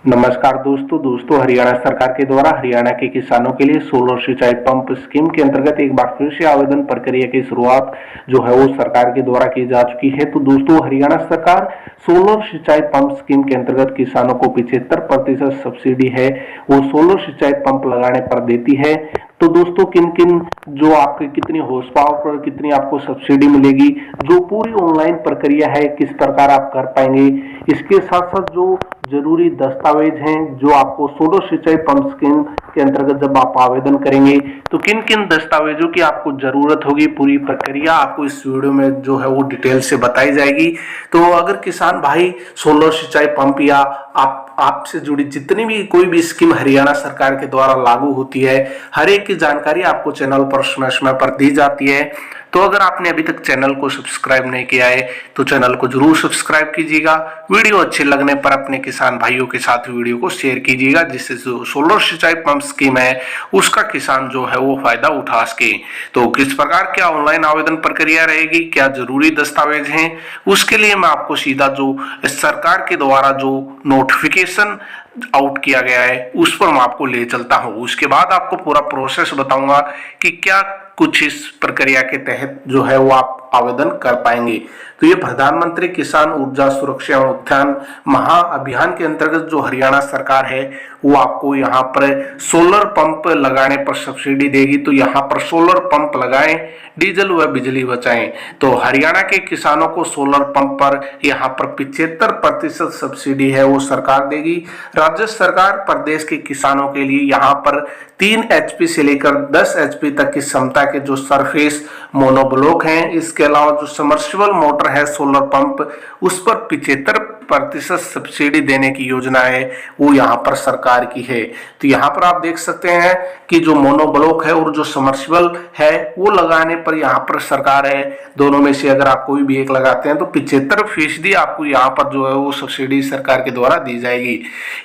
नमस्कार दोस्तों हरियाणा सरकार के द्वारा हरियाणा के किसानों के लिए सोलर सिंचाई पंप स्कीम के अंतर्गत एक बार फिर से आवेदन प्रक्रिया की शुरुआत जो है वो सरकार के द्वारा की जा चुकी है। तो दोस्तों हरियाणा सरकार सोलर सिंचाई पंप स्कीम के अंतर्गत किसानों को 75% सब्सिडी है वो सोलर सिंचाई पंप लगाने पर देती है। तो दोस्तों किन किन जो आपके कितनी हॉर्स पावर पर कितनी आपको सब्सिडी मिलेगी, जो पूरी ऑनलाइन प्रक्रिया है किस प्रकार आप कर पाएंगे, इसके साथ साथ जो जरूरी दस्तावेज हैं जो आपको सोलर सिंचाई पंप स्कीम के अंतर्गत जब आप आवेदन करेंगे तो किन किन दस्तावेजों की आपको जरूरत होगी, पूरी प्रक्रिया आपको इस वीडियो में जो है वो डिटेल से बताई जाएगी। तो अगर किसान भाई सोलर सिंचाई पंप या आपसे जुड़ी जितनी भी कोई भी स्कीम हरियाणा सरकार के द्वारा लागू होती है, हर एक की जानकारी आपको चैनल पर समय समय पर दी जाती है। तो अगर आपने अभी तक चैनल को सब्सक्राइब नहीं किया है तो चैनल को जरूर सब्सक्राइब कीजिएगा। वीडियो अच्छे लगने पर अपने किसान भाइयों के साथ वीडियो को शेयर कीजिएगा, जिससे जो सोलर सिंचाई पंप स्कीम है उसका किसान जो है वो फायदा उठा सके। तो किस प्रकार क्या ऑनलाइन आवेदन प्रक्रिया रहेगी, क्या जरूरी दस्तावेज हैं, उसके लिए मैं आपको सीधा जो सरकार के द्वारा जो नोटिफिकेशन आउट किया गया है उस पर मैं आपको ले चलता हूं। उसके बाद आपको पूरा प्रोसेस बताऊंगा कि क्या कुछ इस प्रक्रिया के तहत जो है वो आप आवेदन कर पाएंगे। तो ये प्रधानमंत्री किसान ऊर्जा सुरक्षा एवं उत्थान महाअभियान के अंतर्गत जो हरियाणा सरकार है वो आपको यहाँ पर सोलर पंप लगाने पर सब्सिडी देगी। तो यहाँ पर सोलर पंप लगाएं, डीजल व बिजली बचाएं। तो हरियाणा के किसानों को सोलर पंप पर यहाँ पर 75% सब्सिडी है वो सरकार देगी। राज्य सरकार प्रदेश के किसानों के लिए यहाँ पर 3 HP से लेकर 10 HP तक की क्षमता के जो सरफेस मोनोब्लॉक हैं, इसके अलावा जो समर्सिबल मोटर है सोलर पंप उस पर 75% सब्सिडी देने की योजना है वो यहाँ पर सरकार की है। तो यहाँ पर आप देख सकते हैं कि जो मोनोब्लॉक है और जो समर्सिबल है वो लगाने पर यहाँ पर सरकार है, दोनों में से अगर आप कोई भी एक लगाते हैं तो 75% आपको यहाँ पर जो है वो सब्सिडी सरकार के द्वारा दी जाएगी।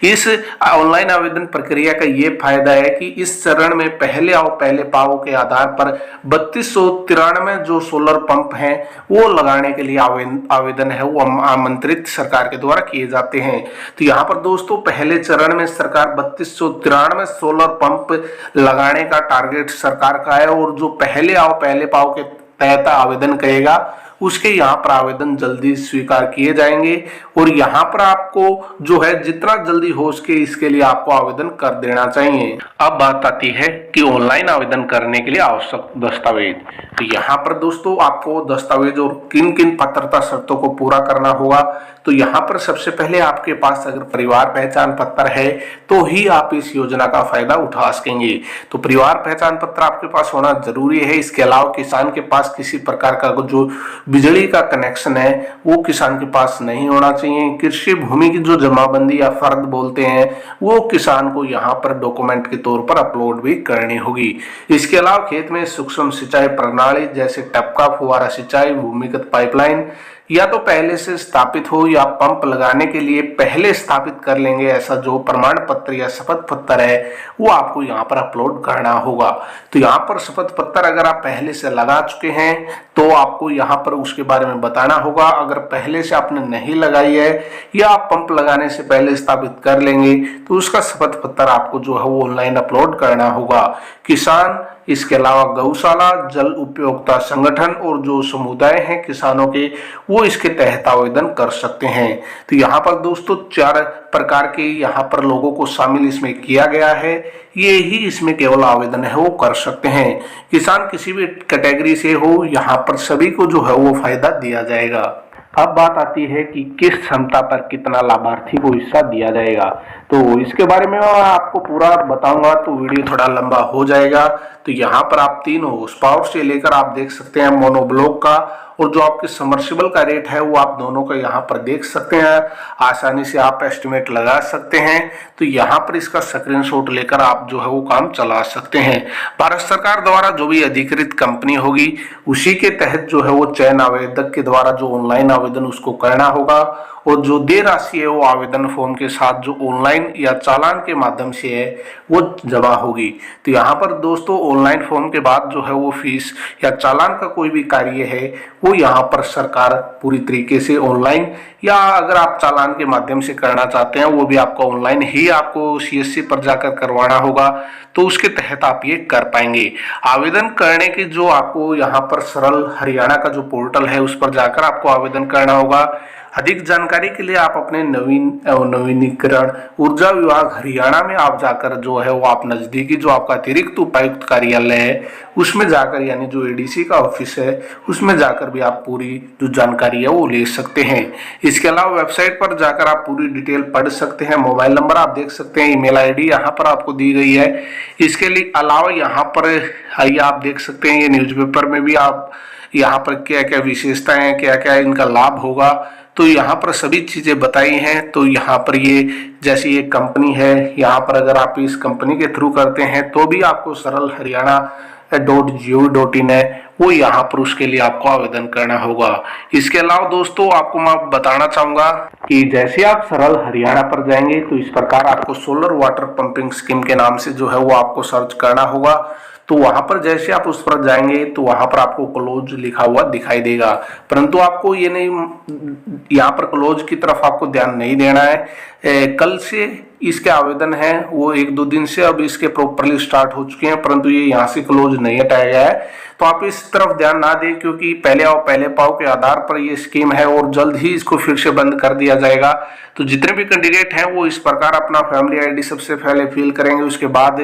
इस ऑनलाइन आवेदन प्रक्रिया का ये फायदा है कि इस चरण में पहले आओ पहले पाओ के आधार पर 3293 जो सोलर पंप हैं वो लगाने के लिए आवेदन है वो आमंत्रित सरकार के द्वारा किए जाते हैं। तो यहाँ पर दोस्तों पहले चरण में सरकार 3293 सोलर पंप लगाने का टारगेट सरकार का है, और जो पहले आओ पहले पाओ के तहत आवेदन करेगा उसके यहाँ पर आवेदन जल्दी स्वीकार किए जाएंगे। और यहाँ पर आपको जो है जितना जल्दी हो सके इसके लिए आपको आवेदन कर देना चाहिए। अब बात आती है कि ऑनलाइन आवेदन करने के लिए आवश्यक दस्तावेज। तो यहाँ पर दोस्तों आपको दस्तावेज और किन किन पात्रता शर्तों को पूरा करना होगा। तो यहाँ पर सबसे पहले आपके पास अगर परिवार पहचान पत्र है तो ही आप इस योजना का फायदा उठा सकेंगे। तो परिवार पहचान पत्र आपके पास होना जरूरी है। इसके अलावा किसान के पास किसी प्रकार का जो बिजली का कनेक्शन है वो किसान के पास नहीं होना चाहिए। कृषि भूमि की जो जमाबंदी या फर्द बोलते हैं वो किसान को यहाँ पर डॉक्यूमेंट के तौर पर अपलोड भी करनी होगी। इसके अलावा खेत में सूक्ष्म सिंचाई प्रणाली जैसे टपका फुहारा सिंचाई, भूमिगत पाइपलाइन या तो पहले से स्थापित हो या पंप लगाने के लिए पहले स्थापित कर लेंगे, ऐसा जो प्रमाण पत्र या शपथ पत्र है वो आपको यहाँ पर अपलोड करना होगा। तो यहाँ पर शपथ पत्र अगर आप पहले से लगा चुके हैं तो आपको यहाँ पर उसके बारे में बताना होगा। अगर पहले से आपने नहीं लगाई है या आप पंप लगाने से पहले स्थापित कर लेंगे तो उसका शपथ पत्र आपको जो है वो ऑनलाइन अपलोड करना होगा। किसान इसके अलावा गौशाला, जल उपयोगिता संगठन और जो समुदाय हैं किसानों के वो इसके तहत आवेदन कर सकते हैं। तो यहाँ पर दोस्तों 4 प्रकार के यहाँ पर लोगों को शामिल इसमें किया गया है, ये ही इसमें केवल आवेदन है वो कर सकते हैं। किसान किसी भी कैटेगरी से हो यहाँ पर सभी को जो है वो फायदा दिया जाएगा। अब बात आती है कि किस क्षमता पर कितना लाभार्थी को हिस्सा दिया जाएगा। तो इसके बारे में मैं आपको पूरा बताऊंगा तो वीडियो थोड़ा लंबा हो जाएगा। तो यहाँ पर आप 3 हॉर्स पावर से लेकर आप देख सकते हैं मोनोब्लॉक का और जो आपके समर्सिबल का रेट है वो आप दोनों का यहाँ पर देख सकते हैं। आसानी से आप एस्टिमेट लगा सकते हैं। तो यहाँ पर इसका स्क्रीनशॉट लेकर आप जो है वो काम चला सकते हैं। भारत सरकार द्वारा जो भी अधिकृत कंपनी होगी उसी के तहत जो है वो चयन आवेदक के द्वारा जो ऑनलाइन आवेदन उसको करना होगा और जो देय राशि है वो आवेदन फॉर्म के साथ जो ऑनलाइन या चालान के माध्यम से है वो जमा होगी। तो यहाँ पर दोस्तों ऑनलाइन फॉर्म के बाद जो है वो फीस या चालान का कोई भी कार्य है वो यहाँ पर सरकार पूरी तरीके से ऑनलाइन, या अगर आप चालान के माध्यम से करना चाहते हैं वो भी आपको ऑनलाइन ही आपको सीएससी पर जाकर करवाना होगा, तो उसके तहत आप ये कर पाएंगे। आवेदन करने की जो आपको यहाँ पर सरल हरियाणा का जो पोर्टल है उस पर जाकर आपको आवेदन करना होगा। अधिक जानकारी के लिए आप अपने नवीनीकरण ऊर्जा विभाग हरियाणा में आप जाकर जो है वो आप नजदीकी जो आपका अतिरिक्त उपायुक्त कार्यालय है उसमें जाकर, यानी जो एडीसी का ऑफिस है उसमें जाकर भी आप पूरी जो जानकारी है वो ले सकते हैं। इसके अलावा वेबसाइट पर जाकर आप पूरी डिटेल पढ़ सकते हैं। मोबाइल नंबर आप देख सकते हैं, ईमेल आईडी यहाँ पर आपको दी गई है। इसके लिए अलावा यहाँ पर आइए आप देख सकते हैं, ये न्यूज़पेपर में भी आप यहाँ पर क्या क्या विशेषताएं हैं, क्या क्या इनका लाभ होगा, तो यहाँ पर सभी चीजें बताई हैं। तो यहाँ पर ये जैसी ये कंपनी है, यहाँ पर अगर आप इस कंपनी के थ्रू करते हैं तो भी आपको सरल हरियाणा .gov.in है वो यहाँ पर उसके लिए आपको आवेदन करना होगा। इसके अलावा दोस्तों आपको मैं बताना चाहूंगा कि जैसे आप सरल हरियाणा पर जाएंगे तो इस प्रकार आपको सोलर वाटर पंपिंग स्कीम के नाम से जो है वो आपको सर्च करना होगा। तो वहां पर जैसे आप उस पर जाएंगे तो वहां पर आपको क्लोज लिखा हुआ दिखाई देगा, परंतु आपको ये नहीं, यहाँ पर क्लोज की तरफ आपको ध्यान नहीं देना है। कल से इसके आवेदन है वो 1-2 दिन से अब इसके प्रॉपरली स्टार्ट हो चुके हैं, परंतु ये यहाँ से क्लोज नहीं हटाया गया है। तो आप इस तरफ ध्यान ना दें, क्योंकि पहले आओ पहले पाओ के आधार पर ये स्कीम है और जल्द ही इसको फिर से बंद कर दिया जाएगा। तो जितने भी कैंडिडेट हैं वो इस प्रकार अपना फैमिली आईडी सबसे पहले फिल करेंगे, उसके बाद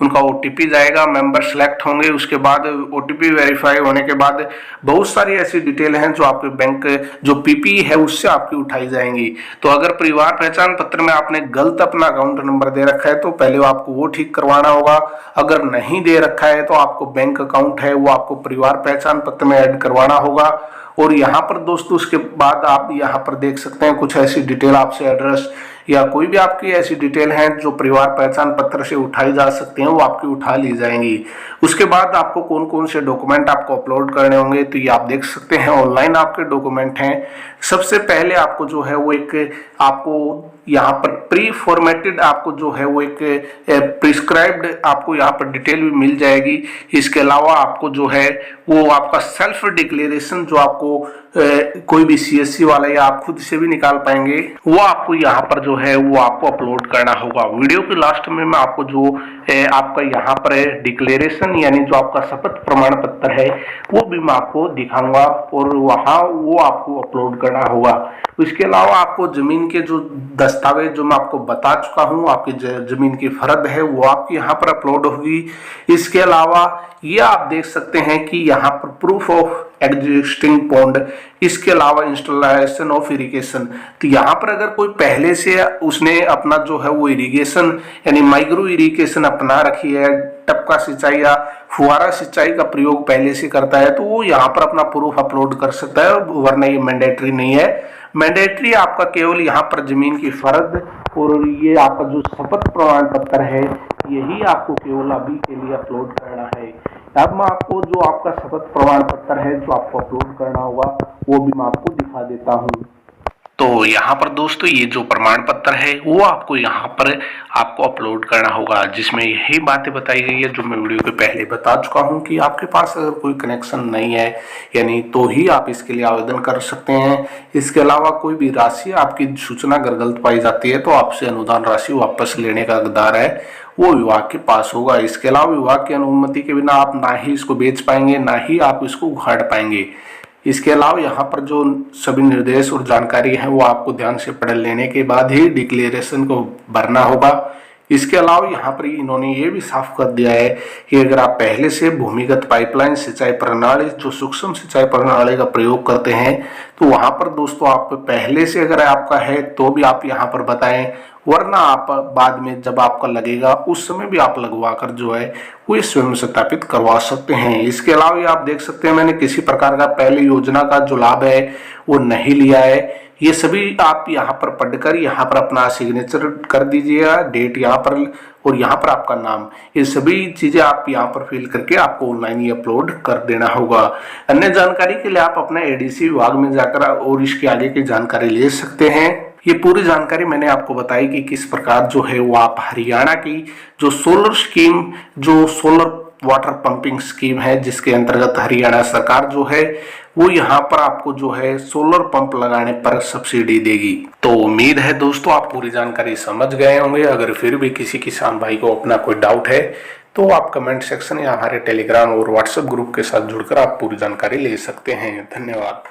उनका ओटीपी जाएगा, मेंबर सेलेक्ट होंगे, उसके बाद ओटीपी वेरीफाई होने के बाद बहुत सारी ऐसी डिटेल हैं जो आपके बैंक जो पीपी है उससे आपकी उठाई जाएंगी। तो अगर परिवार पहचान पत्र में आपने गलत अपना अकाउंट नंबर दे रखा है तो पहले आपको वो ठीक करवाना होगा। अगर नहीं दे रखा है तो आपको बैंक अकाउंट है वो आपको परिवार पहचान पत्र में ऐड करवाना होगा। और यहाँ पर दोस्तों उसके बाद आप यहाँ पर देख सकते हैं कुछ ऐसी डिटेल आपसे एड्रेस या कोई भी आपकी ऐसी डिटेल है जो परिवार पहचान पत्र से उठाई जा सकती हैं वो आपकी उठा ली जाएंगी। उसके बाद आपको कौन कौन से डॉक्यूमेंट आपको अपलोड करने होंगे तो ये आप देख सकते हैं ऑनलाइन आपके डॉक्यूमेंट हैं। सबसे पहले आपको जो है वो एक आपको यहाँ पर प्री फॉर्मेटेड आपको जो है वो एक प्रिस्क्राइब्ड आपको यहाँ पर डिटेल भी मिल जाएगी। इसके अलावा आपको जो है वो आपका सेल्फ डिक्लेरेशन जो आपको कोई भी सीएससी वाला या आप खुद से भी निकाल पाएंगे वो आपको यहाँ पर जो है वो आपको अपलोड करना होगा। वीडियो के लास्ट में मैं आपको जो आपका यहाँ पर डिक्लेरेशन यानी जो आपका शपथ प्रमाण पत्र है वो भी मैं आपको दिखाऊंगा और वहाँ वो आपको अपलोड करना होगा। इसके अलावा आपको जमीन के जो दस्तावेज जो मैं आपको बता चुका हूँ, आपकी जमीन की फर्द है वो आपकी यहाँ पर अपलोड होगी। इसके अलावा ये आप देख सकते हैं कि यहाँ पर प्रूफ ऑफ एग्जिस्टिंग पॉन्ड, इसके अलावा इंस्टॉलेशन ऑफ इरिगेशन। तो यहाँ पर अगर कोई पहले से उसने अपना जो है वो इरिगेशन यानी माइक्रो इरिगेशन अपना रखी है, टपका सिंचाई या फुहारा सिंचाई का प्रयोग पहले से करता है तो वो यहाँ पर अपना प्रूफ अपलोड कर सकता है, वरना ये मैंडेटरी नहीं है। मैंडेटरी आपका केवल यहाँ पर जमीन की फर्द और ये आपका जो शपथ प्रमाण पत्र है यही आपको केवल अभी के लिए अपलोड करना है। अब मैं आपको जो आपका शपथ प्रमाण पत्र है जो आपको अपलोड करना होगा वो भी मैं आपको दिखा देता हूँ। तो यहाँ पर दोस्तों ये जो प्रमाण पत्र है वो आपको यहाँ पर आपको अपलोड करना होगा, जिसमें यही बातें बताई गई है जो मैं वीडियो के पहले बता चुका हूँ कि आपके पास अगर कोई कनेक्शन नहीं है यानी तो ही आप इसके लिए आवेदन कर सकते हैं। इसके अलावा कोई भी राशि आपकी सूचना अगर गलत पाई जाती है तो आपसे अनुदान राशि वापस लेने का हकदार है वो विभाग के पास होगा। इसके अलावा विभाग की अनुमति के बिना आप ना ही इसको बेच पाएंगे ना ही आप इसको उखाड़ पाएंगे। इसके अलावा यहाँ पर जो सभी निर्देश और जानकारी है वो आपको ध्यान से पढ़ लेने के बाद ही डिक्लेरेशन को भरना होगा। इसके अलावा यहाँ पर इन्होंने ये भी साफ कर दिया है कि अगर आप पहले से भूमिगत पाइपलाइन सिंचाई प्रणाली जो सूक्ष्म सिंचाई प्रणाली का प्रयोग करते हैं तो वहाँ पर दोस्तों आप पहले से अगर आपका है तो भी आप यहाँ पर बताएं, वरना आप बाद में जब आपका लगेगा उस समय भी आप लगवा कर जो है वो स्वयं सत्यापित करवा सकते हैं। इसके अलावा ये आप देख सकते हैं मैंने किसी प्रकार का पहले योजना का जो लाभ है वो नहीं लिया है। ये सभी आप यहाँ पर पढ़कर यहाँ पर अपना सिग्नेचर कर दीजिएगा, डेट यहाँ पर और यहाँ पर आपका नाम, ये सभी चीजें आप यहाँ पर फिल करके आपको ऑनलाइन ही अपलोड कर देना होगा। अन्य जानकारी के लिए आप अपना एडीसी विभाग में जाकर और इसके आगे की जानकारी ले सकते हैं। ये पूरी जानकारी मैंने आपको बताई कि किस प्रकार जो है वो आप हरियाणा की जो सोलर स्कीम, जो सोलर वाटर पंपिंग स्कीम है, जिसके अंतर्गत हरियाणा सरकार जो है वो यहाँ पर आपको जो है सोलर पंप लगाने पर सब्सिडी देगी। तो उम्मीद है दोस्तों आप पूरी जानकारी समझ गए होंगे। अगर फिर भी किसी किसान भाई को अपना कोई डाउट है तो आप कमेंट सेक्शन या हमारे टेलीग्राम और व्हाट्सएप ग्रुप के साथ जुड़कर आप पूरी जानकारी ले सकते हैं। धन्यवाद।